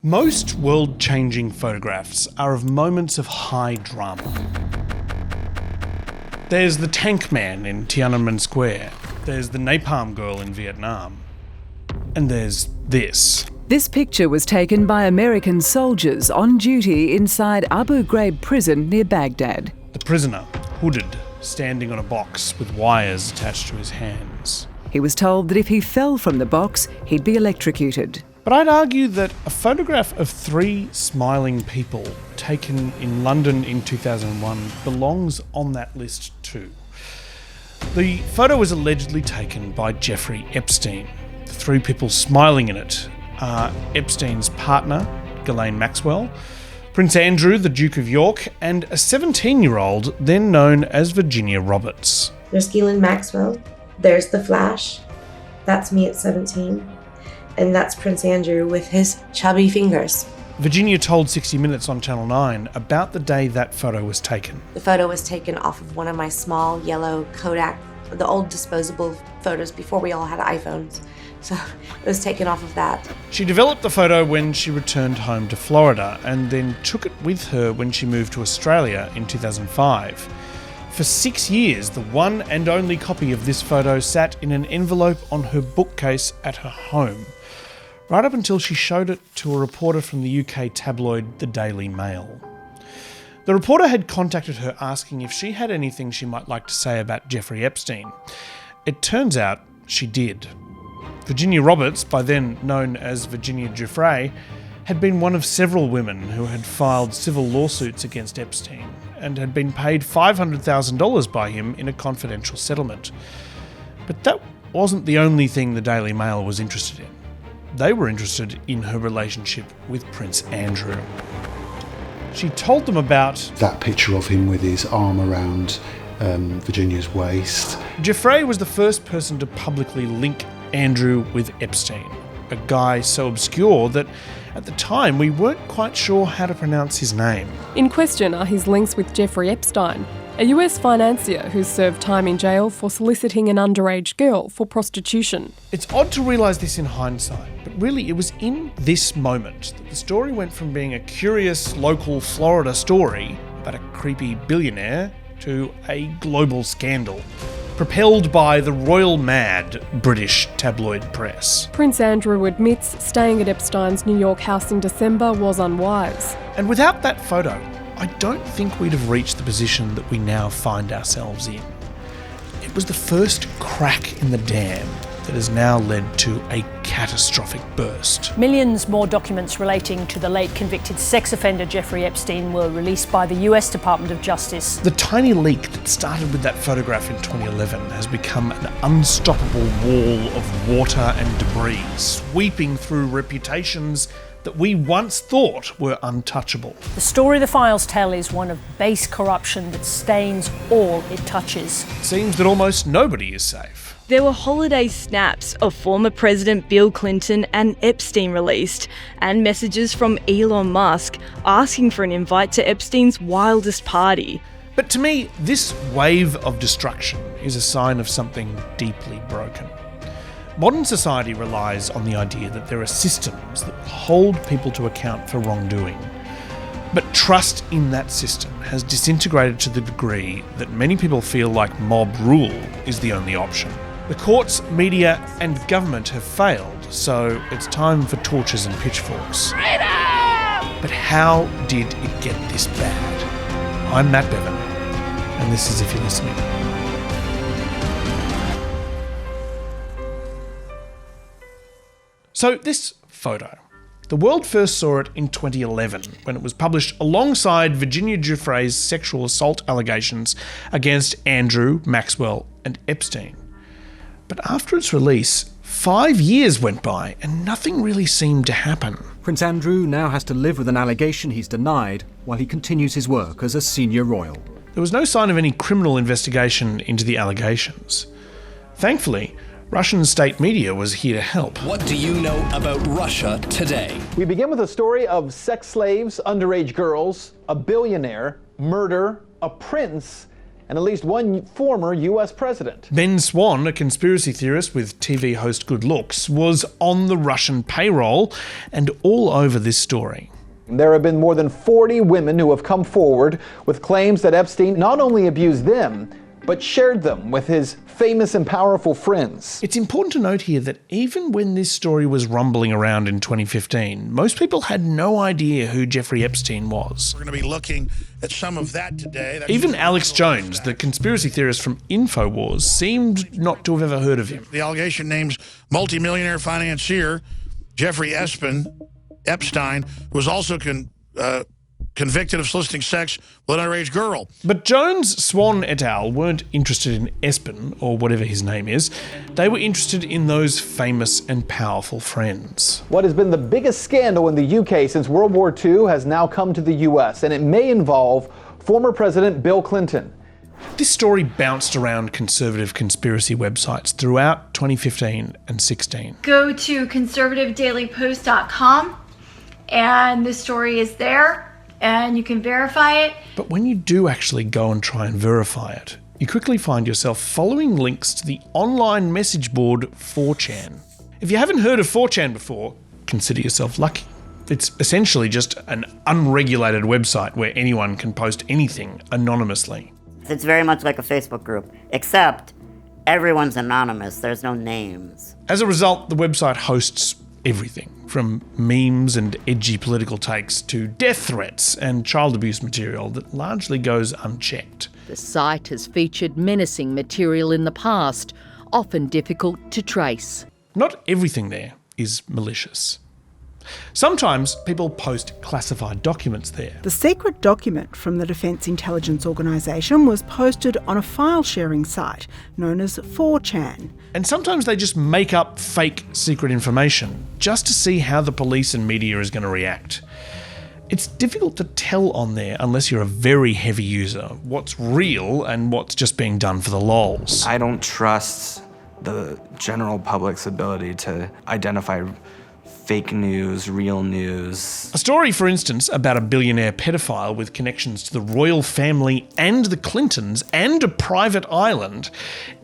Most world-changing photographs are of moments of high drama. There's the tank man in Tiananmen Square. There's the napalm girl in Vietnam. And there's this. This picture was taken by American soldiers on duty inside Abu Ghraib prison near Baghdad. The prisoner, hooded, standing on a box with wires attached to his hands. He was told that if he fell from the box, he'd be electrocuted. But I'd argue that a photograph of 3 smiling people taken in London in 2001 belongs on that list too. The photo was allegedly taken by Jeffrey Epstein. The 3 people smiling in it are Epstein's partner, Ghislaine Maxwell, Prince Andrew, the Duke of York, and a 17-year-old then known as Virginia Roberts. There's Ghislaine Maxwell, there's The Flash, that's me at 17. And that's Prince Andrew with his chubby fingers. Virginia told 60 Minutes on Channel 9 about the day that photo was taken. The photo was taken off of one of my small yellow Kodak, the old disposable photos before we all had iPhones. So it was taken off of that. She developed the photo when she returned home to Florida and then took it with her when she moved to Australia in 2005. For 6 years, the one and only copy of this photo sat in an envelope on her bookcase at her home, right up until she showed it to a reporter from the UK tabloid The Daily Mail. The reporter had contacted her asking if she had anything she might like to say about Jeffrey Epstein. It turns out she did. Virginia Roberts, by then known as Virginia Giuffre, had been one of several women who had filed civil lawsuits against Epstein and had been paid $500,000 by him in a confidential settlement. But that wasn't the only thing the Daily Mail was interested in. They were interested in her relationship with Prince Andrew. She told them about that picture of him with his arm around Virginia's waist. Giuffre was the first person to publicly link Andrew with Epstein, a guy so obscure that at the time we weren't quite sure how to pronounce his name. In question are his links with Jeffrey Epstein, a US financier who served time in jail for soliciting an underage girl for prostitution. It's odd to realise this in hindsight, but really it was in this moment that the story went from being a curious local Florida story about a creepy billionaire to a global scandal, propelled by the royal mad British tabloid press. Prince Andrew admits staying at Epstein's New York house in December was unwise. And without that photo, I don't think we'd have reached the position that we now find ourselves in. It was the first crack in the dam that has now led to a catastrophic burst. Millions more documents relating to the late convicted sex offender Jeffrey Epstein were released by the US Department of Justice. The tiny leak that started with that photograph in 2011 has become an unstoppable wall of water and debris, sweeping through reputations that we once thought were untouchable. The story the files tell is one of base corruption that stains all it touches. It seems that almost nobody is safe. There were holiday snaps of former President Bill Clinton and Epstein released, and messages from Elon Musk asking for an invite to Epstein's wildest party. But to me, this wave of destruction is a sign of something deeply broken. Modern society relies on the idea that there are systems that hold people to account for wrongdoing. But trust in that system has disintegrated to the degree that many people feel like mob rule is the only option. The courts, media, and government have failed, so it's time for torches and pitchforks. Freedom! But how did it get this bad? I'm Matt Bevan, and this is If You're Listening. So this photo, the world first saw it in 2011 when it was published alongside Virginia Giuffre's sexual assault allegations against Andrew, Maxwell, and Epstein. But after its release, 5 years went by and nothing really seemed to happen. Prince Andrew now has to live with an allegation he's denied while he continues his work as a senior royal. There was no sign of any criminal investigation into the allegations. Thankfully, Russian state media was here to help. What do you know about Russia today? We begin with a story of sex slaves, underage girls, a billionaire, murder, a prince, and at least one former U.S. president. Ben Swan, a conspiracy theorist with TV host Good Looks, was on the Russian payroll and all over this story. There have been more than 40 women who have come forward with claims that Epstein not only abused them, but shared them with his famous and powerful friends. It's important to note here that even when this story was rumbling around in 2015, most people had no idea who Jeffrey Epstein was. We're going to be looking at some of that today. Even Alex Jones, the conspiracy theorist from InfoWars, seemed not to have ever heard of him. The allegation names multimillionaire financier Jeffrey Epstein, who was also convicted of soliciting sex with an underage girl. But Jones, Swan et al. Weren't interested in Epstein, or whatever his name is. They were interested in those famous and powerful friends. What has been the biggest scandal in the UK since World War II has now come to the US, and it may involve former President Bill Clinton. This story bounced around conservative conspiracy websites throughout 2015 and 16. Go to conservativedailypost.com and the story is there and you can verify it. But when you do actually go and try and verify it, you quickly find yourself following links to the online message board 4chan. If you haven't heard of 4chan before, consider yourself lucky. It's essentially just an unregulated website where anyone can post anything anonymously. It's very much like a Facebook group, except everyone's anonymous. There's no names. As a result, the website hosts everything, from memes and edgy political takes to death threats and child abuse material that largely goes unchecked. The site has featured menacing material in the past, often difficult to trace. Not everything there is malicious. Sometimes people post classified documents there. The secret document from the Defence Intelligence Organisation was posted on a file-sharing site known as 4chan. And sometimes they just make up fake secret information just to see how the police and media is going to react. It's difficult to tell on there unless you're a very heavy user what's real and what's just being done for the lols. I don't trust the general public's ability to identify fake news, real news. A story, for instance, about a billionaire pedophile with connections to the royal family and the Clintons and a private island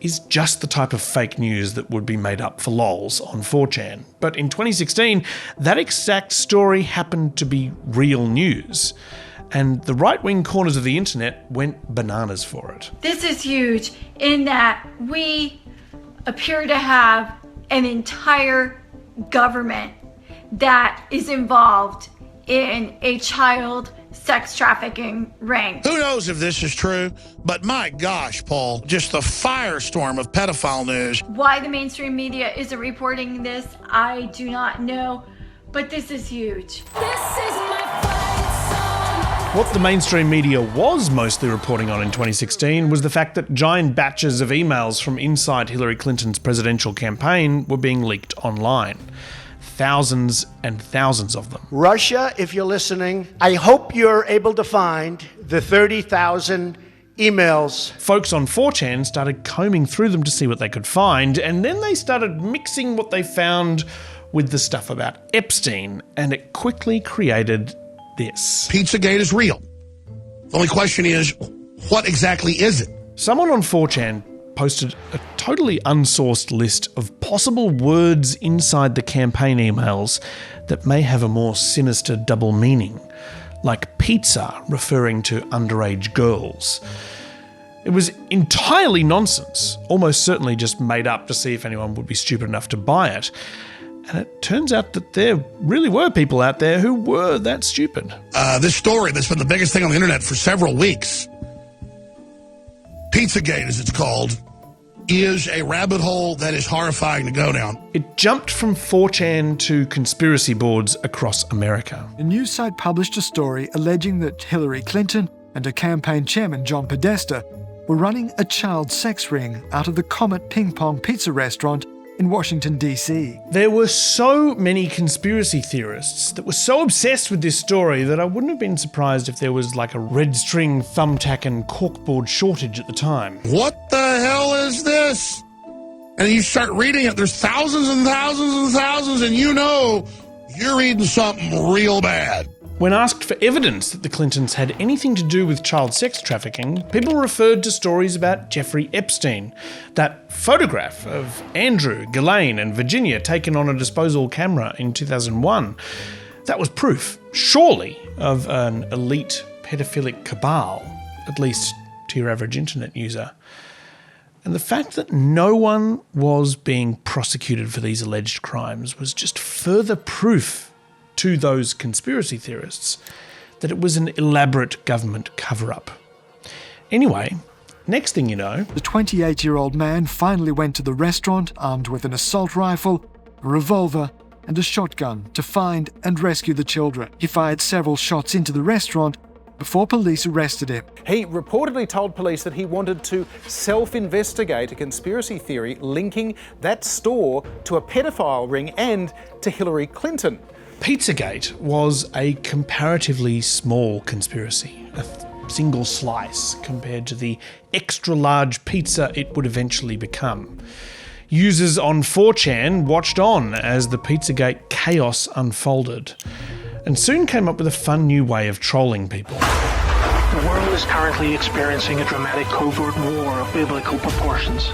is just the type of fake news that would be made up for lols on 4chan. But in 2016, that exact story happened to be real news. And the right-wing corners of the internet went bananas for it. This is huge in that we appear to have an entire government that is involved in a child sex trafficking ring. Who knows if this is true, but my gosh, Paul, just the firestorm of pedophile news. Why the mainstream media isn't reporting this, I do not know, but this is huge. This is my fight song. What the mainstream media was mostly reporting on in 2016 was the fact that giant batches of emails from inside Hillary Clinton's presidential campaign were being leaked online. Thousands and thousands of them. Russia, if you're listening, I hope you're able to find the 30,000 emails. Folks on 4chan started combing through them to see what they could find, and then they started mixing what they found with the stuff about Epstein, and it quickly created this. Pizzagate is real. The only question is, what exactly is it? Someone on 4chan posted a totally unsourced list of possible words inside the campaign emails that may have a more sinister double meaning, like pizza referring to underage girls. It was entirely nonsense, almost certainly just made up to see if anyone would be stupid enough to buy it. And it turns out that there really were people out there who were that stupid. This story that's been the biggest thing on the internet for several weeks, Pizzagate as it's called, is a rabbit hole that is horrifying to go down. It jumped from 4chan to conspiracy boards across America. A news site published a story alleging that Hillary Clinton and her campaign chairman John Podesta were running a child sex ring out of the Comet Ping Pong Pizza restaurant in Washington, D.C. There were so many conspiracy theorists that were so obsessed with this story that I wouldn't have been surprised if there was like a red string, thumbtack and corkboard shortage at the time. What the hell is this? And you start reading it, there's thousands and thousands and thousands, and you know you're reading something real bad. When asked for evidence that the Clintons had anything to do with child sex trafficking, people referred to stories about Jeffrey Epstein. That photograph of Andrew, Ghislaine and Virginia taken on a disposable camera in 2001, that was proof, surely, of an elite paedophilic cabal, at least to your average internet user. And the fact that no one was being prosecuted for these alleged crimes was just further proof to those conspiracy theorists that it was an elaborate government cover-up. Anyway, next thing you know... The 28-year-old man finally went to the restaurant armed with an assault rifle, a revolver and a shotgun to find and rescue the children. He fired several shots into the restaurant before police arrested him. He reportedly told police that he wanted to self-investigate a conspiracy theory linking that store to a pedophile ring and to Hillary Clinton. Pizzagate was a comparatively small conspiracy, a single slice compared to the extra-large pizza it would eventually become. Users on 4chan watched on as the Pizzagate chaos unfolded, and soon came up with a fun new way of trolling people. The world is currently experiencing a dramatic covert war of biblical proportions.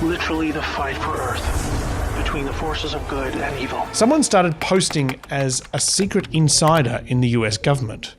Literally the fight for Earth between the forces of good and evil. Someone started posting as a secret insider in the US government.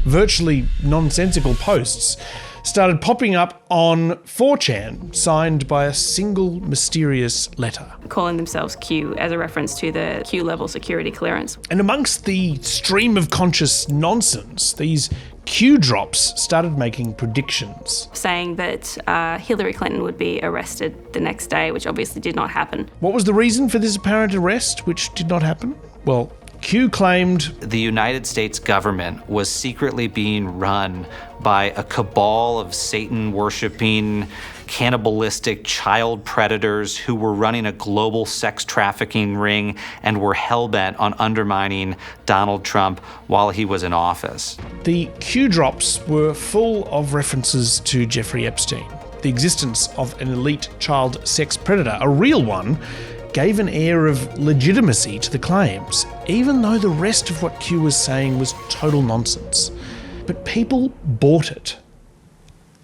Virtually nonsensical posts started popping up on 4chan, signed by a single mysterious letter. Calling themselves Q as a reference to the Q level security clearance. And amongst the stream of conscious nonsense, these Q drops started making predictions. Saying that Hillary Clinton would be arrested the next day, which obviously did not happen. What was the reason for this apparent arrest, which did not happen? Well, Q claimed the United States government was secretly being run by a cabal of Satan-worshipping, cannibalistic child predators who were running a global sex trafficking ring and were hell-bent on undermining Donald Trump while he was in office. The Q drops were full of references to Jeffrey Epstein. The existence of an elite child sex predator, a real one, gave an air of legitimacy to the claims, even though the rest of what Q was saying was total nonsense. But people bought it.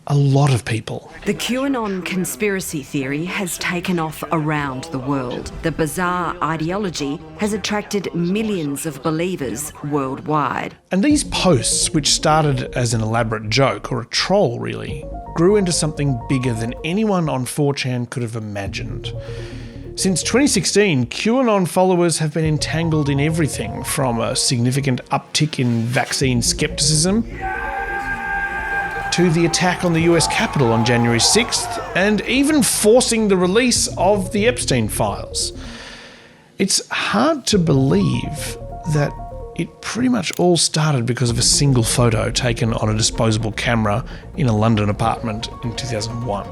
A lot of people. The QAnon conspiracy theory has taken off around the world. The bizarre ideology has attracted millions of believers worldwide. And these posts, which started as an elaborate joke, or a troll really, grew into something bigger than anyone on 4chan could have imagined. Since 2016, QAnon followers have been entangled in everything from a significant uptick in vaccine skepticism to the attack on the US Capitol on January 6th, and even forcing the release of the Epstein Files. It's hard to believe that it pretty much all started because of a single photo taken on a disposable camera in a London apartment in 2001.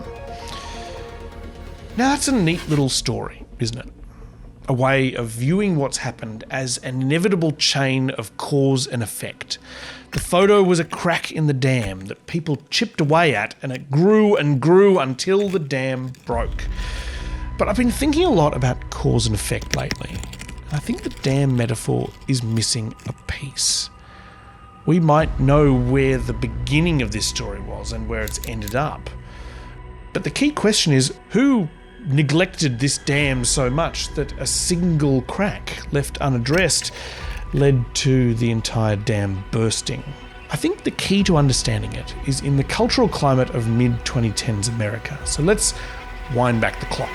Now that's a neat little story, isn't it? A way of viewing what's happened as an inevitable chain of cause and effect. The photo was a crack in the dam that people chipped away at, and it grew and grew until the dam broke. But I've been thinking a lot about cause and effect lately, and I think the dam metaphor is missing a piece. We might know where the beginning of this story was and where it's ended up. But the key question is, who neglected this dam so much that a single crack left unaddressed led to the entire dam bursting? I think the key to understanding it is in the cultural climate of mid-2010s America. So let's wind back the clock.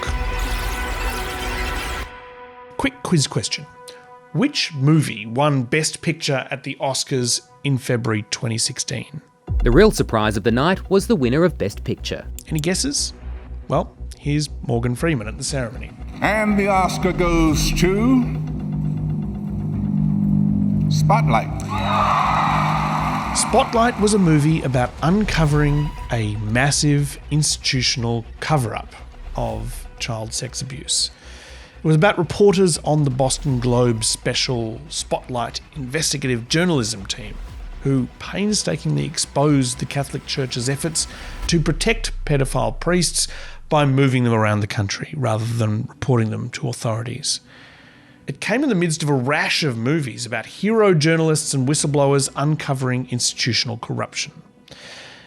Quick quiz question. Which movie won Best Picture at the Oscars in February 2016? The real surprise of the night was the winner of Best Picture. Any guesses? Well, here's Morgan Freeman at the ceremony. And the Oscar goes to Spotlight. Spotlight was a movie about uncovering a massive institutional cover-up of child sex abuse. It was about reporters on the Boston Globe's special Spotlight investigative journalism team who painstakingly exposed the Catholic Church's efforts to protect pedophile priests by moving them around the country rather than reporting them to authorities. It came in the midst of a rash of movies about hero journalists and whistleblowers uncovering institutional corruption.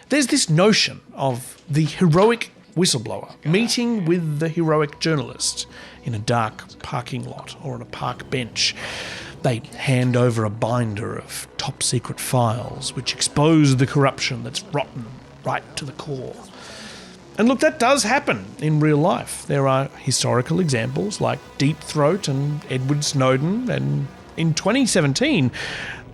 There's this notion of the heroic whistleblower meeting with the heroic journalist in a dark parking lot or on a park bench. They hand over a binder of top secret files which expose the corruption that's rotten right to the core. And look, that does happen in real life. There are historical examples like Deep Throat and Edward Snowden, and in 2017,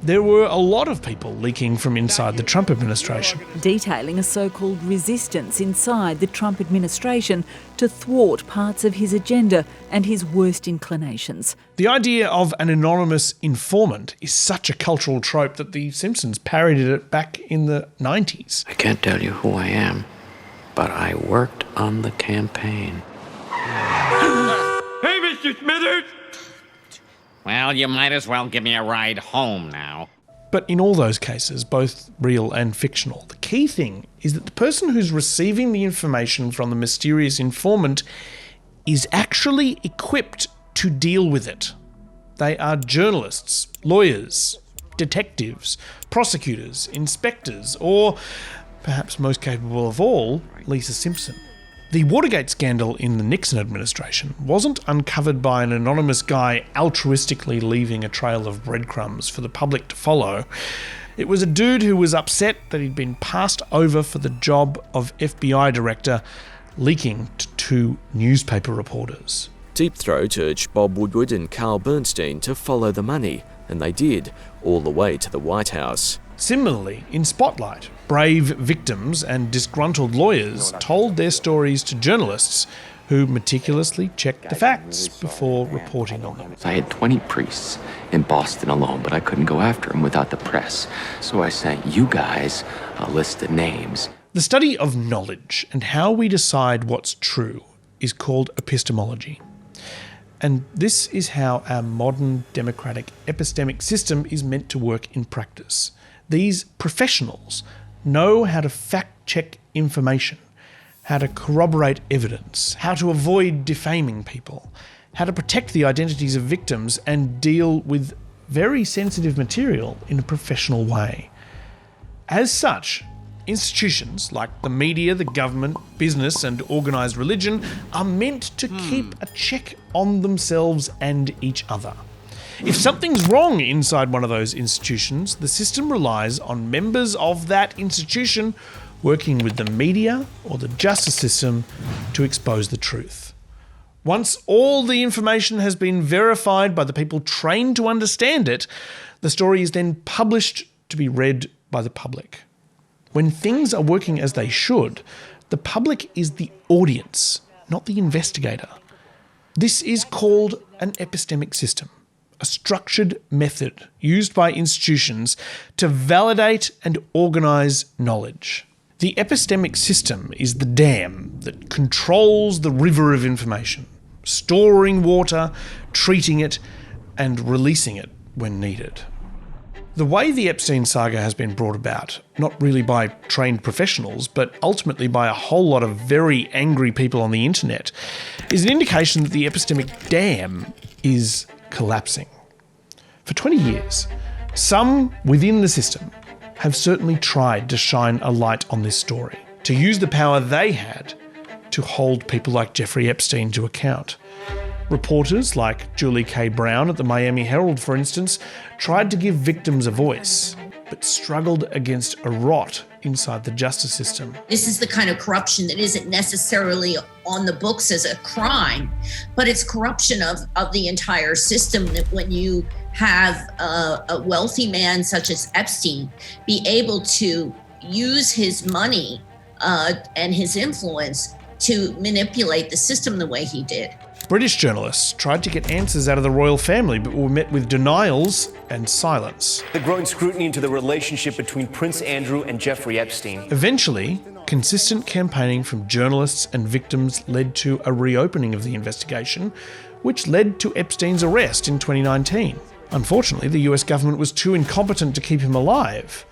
there were a lot of people leaking from inside the Trump administration. Detailing a so-called resistance inside the Trump administration to thwart parts of his agenda and his worst inclinations. The idea of an anonymous informant is such a cultural trope that The Simpsons parodied it back in the 90s. I can't tell you who I am, but I worked on the campaign. Hey, Mr. Smithers! Well, you might as well give me a ride home now. But in all those cases, both real and fictional, the key thing is that the person who's receiving the information from the mysterious informant is actually equipped to deal with it. They are journalists, lawyers, detectives, prosecutors, inspectors, or, perhaps most capable of all, Lisa Simpson. The Watergate scandal in the Nixon administration wasn't uncovered by an anonymous guy altruistically leaving a trail of breadcrumbs for the public to follow. It was a dude who was upset that he'd been passed over for the job of FBI director, leaking to 2 newspaper reporters. Deep Throat urged Bob Woodward and Carl Bernstein to follow the money, and they did, all the way to the White House. Similarly, in Spotlight, brave victims and disgruntled lawyers told their stories to journalists who meticulously checked the facts before reporting on them. I had 20 priests in Boston alone, but I couldn't go after them without the press. So I sent you guys a list of names. The study of knowledge and how we decide what's true is called epistemology. And this is how our modern democratic epistemic system is meant to work in practice. These professionals know how to fact-check information, how to corroborate evidence, how to avoid defaming people, how to protect the identities of victims and deal with very sensitive material in a professional way. As such, institutions like the media, the government, business and organised religion are meant to keep a check on themselves and each other. If something's wrong inside one of those institutions, the system relies on members of that institution working with the media or the justice system to expose the truth. Once all the information has been verified by the people trained to understand it, the story is then published to be read by the public. When things are working as they should, the public is the audience, not the investigator. This is called an epistemic system, a structured method used by institutions to validate and organise knowledge. The epistemic system is the dam that controls the river of information, storing water, treating it, and releasing it when needed. The way the Epstein saga has been brought about, not really by trained professionals, but ultimately by a whole lot of very angry people on the internet, is an indication that the epistemic dam is collapsing. For 20 years, some within the system have certainly tried to shine a light on this story, to use the power they had to hold people like Jeffrey Epstein to account. Reporters like Julie K. Brown at the Miami Herald, for instance, tried to give victims a voice, but struggled against a rot inside the justice system. This is the kind of corruption that isn't necessarily on the books as a crime, but it's corruption of the entire system, that when you have a wealthy man such as Epstein be able to use his money and his influence to manipulate the system the way he did. British journalists tried to get answers out of the royal family, but were met with denials and silence. The growing scrutiny into the relationship between Prince Andrew and Jeffrey Epstein. Eventually, consistent campaigning from journalists and victims led to a reopening of the investigation, which led to Epstein's arrest in 2019. Unfortunately, the US government was too incompetent to keep him alive.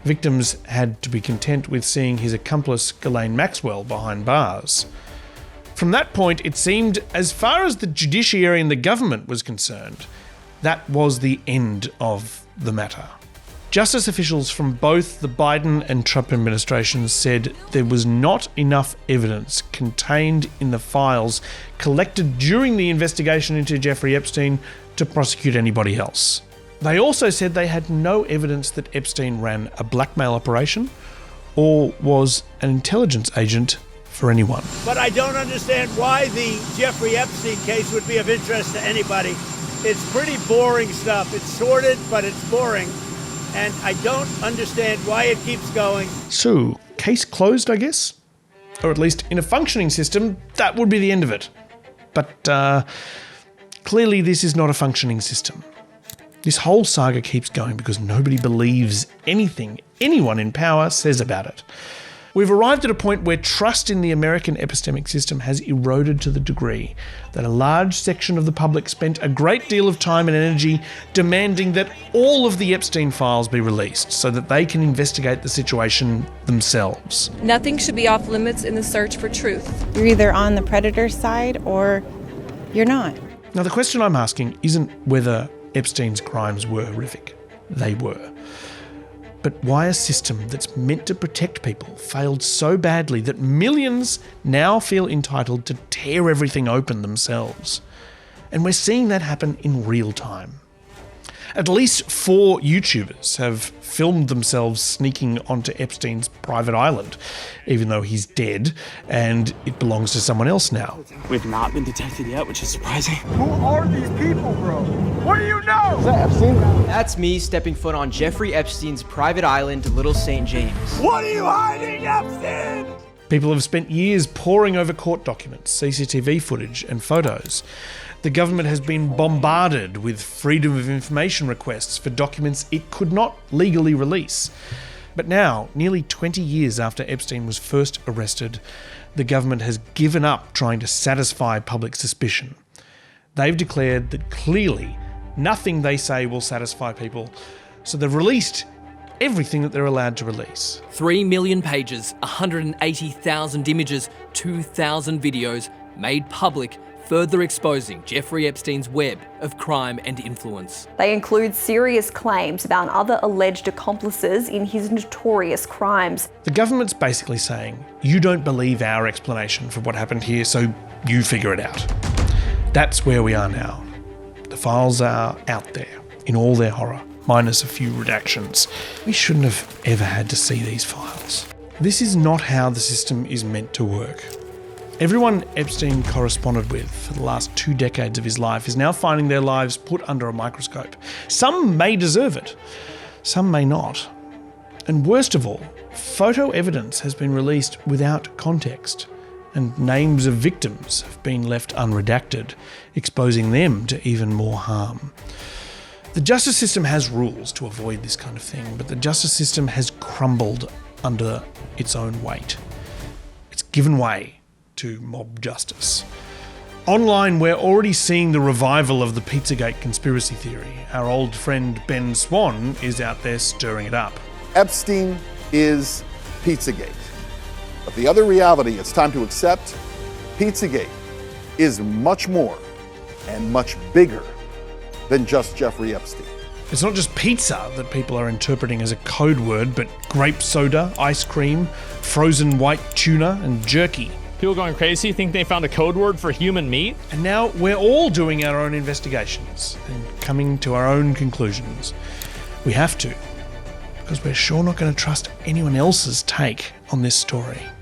Victims had to be content with seeing his accomplice Ghislaine Maxwell behind bars. From that point, it seemed, as far as the judiciary and the government was concerned, that was the end of the matter. Justice officials from both the Biden and Trump administrations said there was not enough evidence contained in the files collected during the investigation into Jeffrey Epstein to prosecute anybody else. They also said they had no evidence that Epstein ran a blackmail operation or was an intelligence agent for anyone. But I don't understand why the Jeffrey Epstein case would be of interest to anybody. It's pretty boring stuff. It's sordid, but it's boring. And I don't understand why it keeps going. So, case closed, I guess? Or at least in a functioning system, that would be the end of it. But clearly this is not a functioning system. This whole saga keeps going because nobody believes anything anyone in power says about it. We've arrived at a point where trust in the American epistemic system has eroded to the degree that a large section of the public spent a great deal of time and energy demanding that all of the Epstein files be released so that they can investigate the situation themselves. Nothing should be off limits in the search for truth. You're either on the predator's side or you're not. Now, the question I'm asking isn't whether Epstein's crimes were horrific. They were. But why a system that's meant to protect people failed so badly that millions now feel entitled to tear everything open themselves? And we're seeing that happen in real time. At least 4 YouTubers have filmed themselves sneaking onto Epstein's private island, even though he's dead and it belongs to someone else now. We've not been detected yet, which is surprising. Who are these people, bro? What do you know? Is that Epstein? That's me stepping foot on Jeffrey Epstein's private island, Little St. James. What are you hiding, Epstein? People have spent years poring over court documents, CCTV footage and photos. The government has been bombarded with freedom of information requests for documents it could not legally release. But now, nearly 20 years after Epstein was first arrested, the government has given up trying to satisfy public suspicion. They've declared that clearly nothing they say will satisfy people, so they've released everything that they're allowed to release. 3 million pages, 180,000 images, 2,000 videos made public, further exposing Jeffrey Epstein's web of crime and influence. They include serious claims about other alleged accomplices in his notorious crimes. The government's basically saying, you don't believe our explanation for what happened here, so you figure it out. That's where we are now. The files are out there, in all their horror, minus a few redactions. We shouldn't have ever had to see these files. This is not how the system is meant to work. Everyone Epstein corresponded with for the last 2 decades of his life is now finding their lives put under a microscope. Some may deserve it, some may not. And worst of all, photo evidence has been released without context, and names of victims have been left unredacted, exposing them to even more harm. The justice system has rules to avoid this kind of thing, but the justice system has crumbled under its own weight. It's given way to mob justice. Online, we're already seeing the revival of the Pizzagate conspiracy theory. Our old friend Ben Swan is out there stirring it up. Epstein is Pizzagate. But the other reality it's time to accept, Pizzagate is much more and much bigger than just Jeffrey Epstein. It's not just pizza that people are interpreting as a code word, but grape soda, ice cream, frozen white tuna, and jerky. People going crazy think they found a code word for human meat? And now we're all doing our own investigations and coming to our own conclusions. We have to, because we're sure not going to trust anyone else's take on this story.